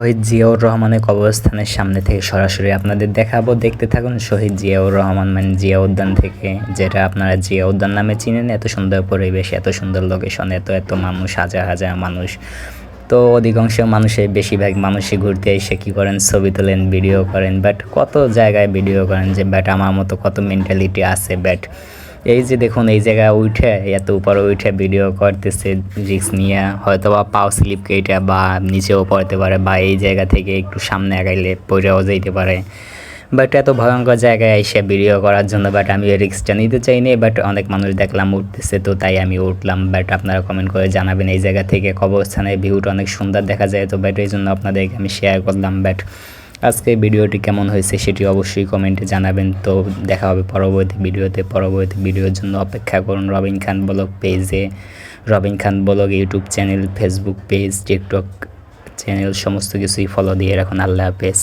শহীদ জিয়াউর রহমানের কবরস্থানের সামনে থেকে সরাসরি আপনাদের দেখাবো, দেখতে থাকুন। শহীদ জিয়াউর রহমান মানে জিয়া উদ্যান থেকে, যেটা আপনারা জিয়া উদ্যান নামে চিনেন। এত সুন্দর পরিবেশ, এত সুন্দর লোকেশন, এত এত মানুষ, হাজার হাজার মানুষ। তো অধিকাংশ মানুষের, বেশিরভাগ মানুষই ঘুরতে এসে কী করেন, ছবি তোলেন, ভিডিও করেন। বাট কত জায়গায় ভিডিও করেন যে বাট আমার মতো কত মেন্টালিটি আছে। বাট এই যে দেখুন, এই জায়গায় উঠে, এত উপরে উঠে ভিডিও করতেছে রিস্ক নিয়ে, হয়তো বা পাও স্লিপ কেটে বা নিচেও পড়তে পারে, বা এই জায়গা থেকে একটু সামনে আগাইলে পড়েও যেতে পারে। বাট এত ভয়ঙ্কর জায়গায় এসে ভিডিও করার জন্য বাট আমি রিস্কটা নিতে চাইনি। বাট অনেক মানুষ দেখলাম উঠতেছে, তো তাই আমি উঠলাম। বাট আপনারা কমেন্ট করে জানাবেন, এই জায়গা থেকে কবরস্থানের ভিউটা অনেক সুন্দর দেখা যায়। তো বাট এই জন্য আপনাদেরকে আমি শেয়ার করলাম। বাট আজকে ভিডিওটি কেমন হয়েছে সেটি অবশ্যই কমেন্টে জানাবেন। তো দেখা হবে পরবর্তী ভিডিওতে। পরবর্তী ভিডিওর জন্য অপেক্ষা করুন রবিন খান ব্লগ পেজে, Robin Khan blog YouTube channel, Facebook page, TikTok channel, সমস্ত কিছুই ফলো দিয়ে রাখুন। আল্লাহ হাফেজ।